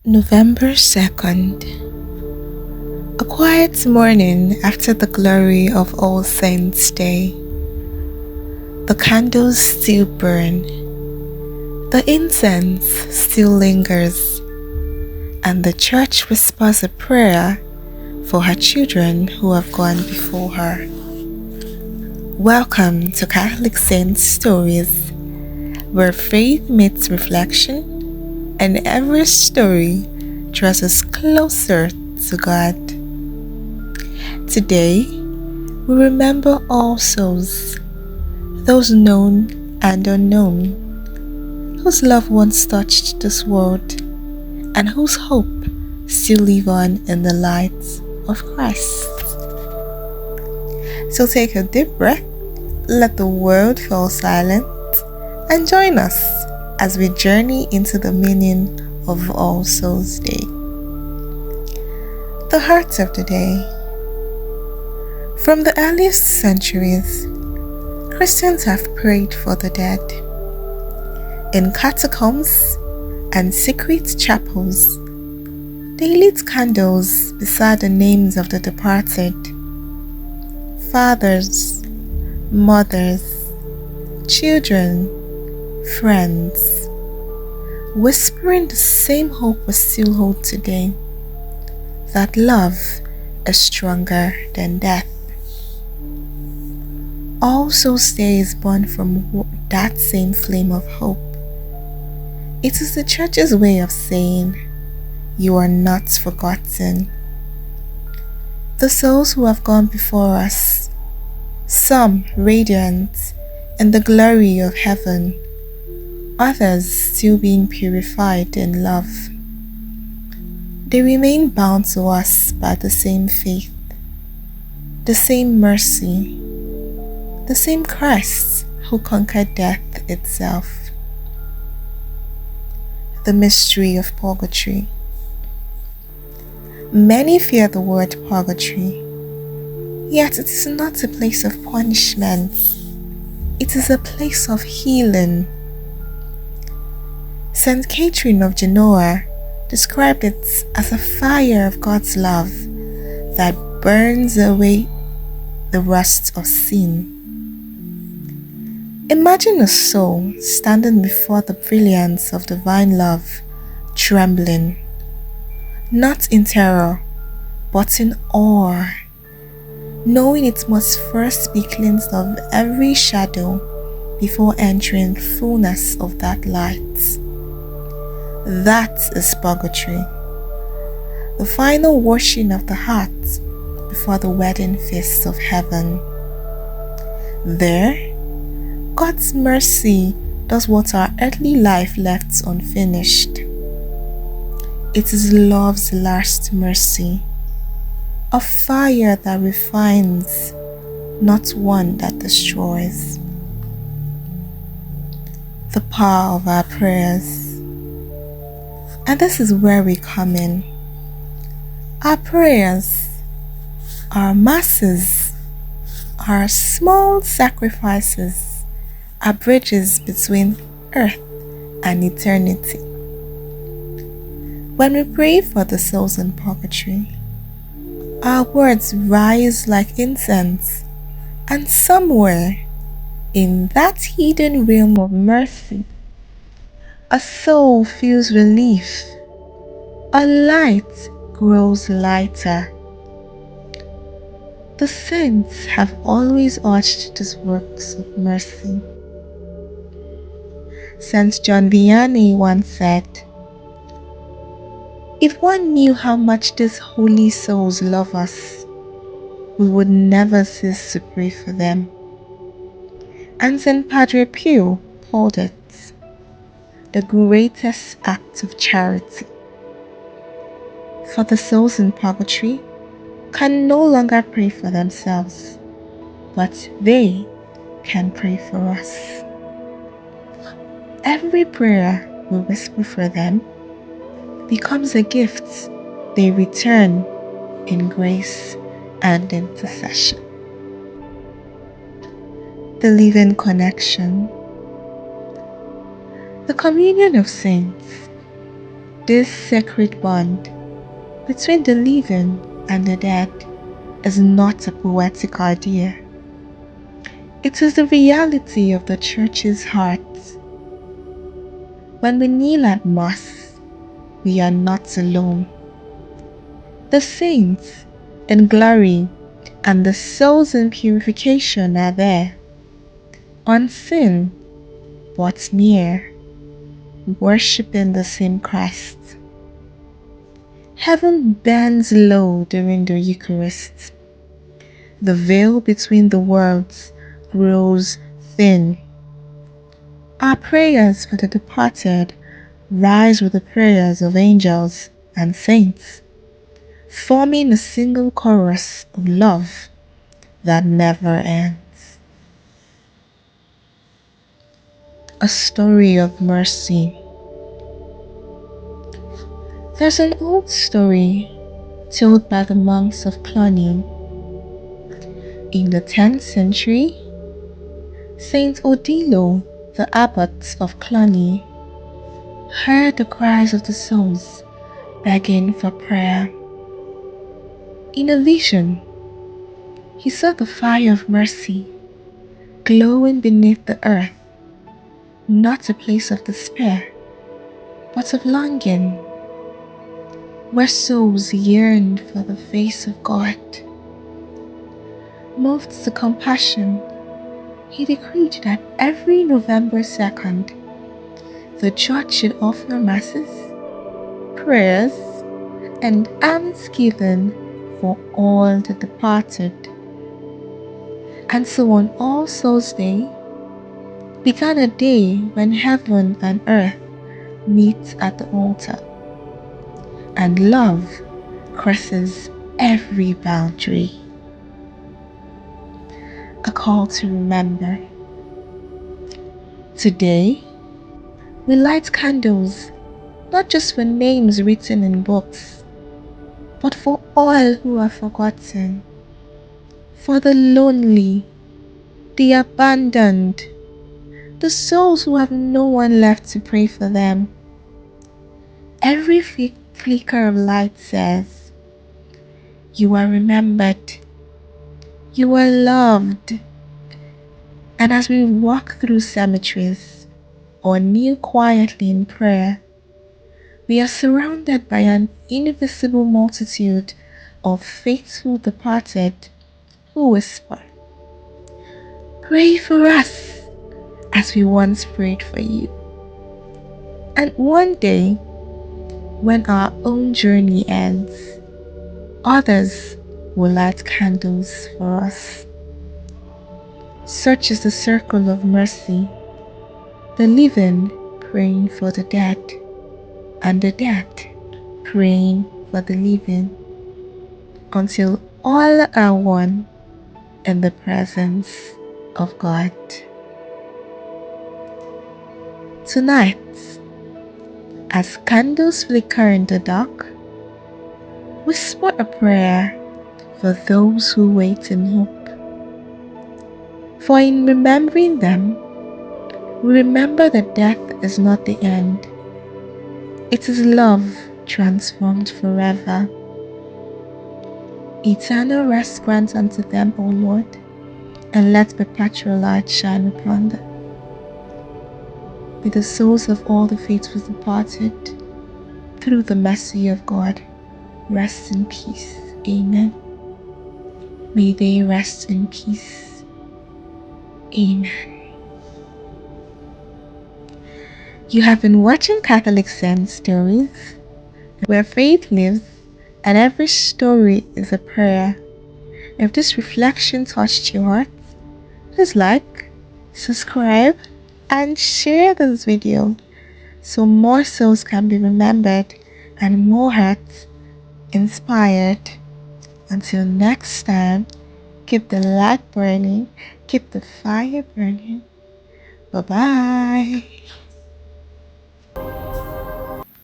November 2nd, a quiet morning after the glory of All Saints' Day. The candles still burn, the incense still lingers, and the church whispers a prayer for her children who have gone before her. Welcome to Catholic Saints Stories, where faith meets reflection and every story draws us closer to God. Today, we remember all souls, those known and unknown, whose love once touched this world and whose hope still live on in the light of Christ. So take a deep breath, let the world fall silent, and join us as we journey into the meaning of All Souls' Day. The heart of the day. From the earliest centuries, Christians have prayed for the dead. In catacombs and secret chapels, they lit candles beside the names of the departed. Fathers, mothers, children, friends, whispering the same hope we still hold today, that love is stronger than death. All Souls' Day is born from that same flame of hope. It is the church's way of saying, you are not forgotten. The souls who have gone before us, some radiant in the glory of heaven, others still being purified in love. They remain bound to us by the same faith, the same mercy, the same Christ who conquered death itself. The mystery of purgatory. Many fear the word purgatory, yet it is not a place of punishment. It is a place of healing. Saint Catherine of Genoa described it as a fire of God's love that burns away the rust of sin. Imagine a soul standing before the brilliance of divine love, trembling, not in terror, but in awe, knowing it must first be cleansed of every shadow before entering fullness of that light. That is purgatory, the final washing of the heart before the wedding feast of heaven. There, God's mercy does what our earthly life left unfinished. It is love's last mercy, a fire that refines, not one that destroys. The power of our prayers. And this is where we come in. Our prayers, our masses, our small sacrifices are bridges between earth and eternity. When we pray for the souls in purgatory, our words rise like incense, and somewhere in that hidden realm of mercy, a soul feels relief, a light grows lighter. The saints have always urged these works of mercy. Saint John Vianney once said, if one knew how much these holy souls love us, we would never cease to pray for them. And Saint Padre Pio called it the greatest act of charity. For the souls in purgatory can no longer pray for themselves, but they can pray for us. Every prayer we whisper for them becomes a gift they return in grace and intercession. The living connection. The communion of saints. This sacred bond between the living and the dead is not a poetic idea. It is the reality of the Church's heart. When we kneel at Mass, we are not alone. The saints in glory and the souls in purification are there, unseen but near, worshipping the same Christ. Heaven bends low during the Eucharist. The veil between the worlds grows thin. Our prayers for the departed rise with the prayers of angels and saints, forming a single chorus of love that never ends. A story of mercy. There's an old story told by the monks of Cluny. In the 10th century, Saint Odilo, the abbot of Cluny, heard the cries of the souls begging for prayer. In a vision, he saw the fire of mercy glowing beneath the earth, not a place of despair, but of longing, where souls yearned for the face of God. Moved to compassion, he decreed that every November 2nd, the church should offer masses, prayers, and almsgiving for all the departed. And so on All Souls' Day began a day when heaven and earth meet at the altar, and love crosses every boundary. A call to remember. Today, we light candles not just for names written in books, but for all who are forgotten, for the lonely, the abandoned, the souls who have no one left to pray for them. Every flicker of light says, you are remembered, you are loved. And as we walk through cemeteries or kneel quietly in prayer, we are surrounded by an invisible multitude of faithful departed who whisper, pray for us as we once prayed for you. And one day, when our own journey ends, others will light candles for us. Such is the circle of mercy, the living praying for the dead, and the dead praying for the living, until all are one in the presence of God. Tonight, as candles flicker in the dark, whisper a prayer for those who wait in hope. For in remembering them, we remember that death is not the end. It is love transformed forever. Eternal rest grant unto them, O Lord, and let perpetual light shine upon them. May the souls of all the faithful departed, through the mercy of God, rest in peace. Amen. May they rest in peace. Amen. You have been watching Catholic Sense Stories, where faith lives and every story is a prayer. If this reflection touched your heart, please like, subscribe, and share this video so more souls can be remembered and more hearts inspired. Until next time, keep the light burning, keep the fire burning. Bye bye.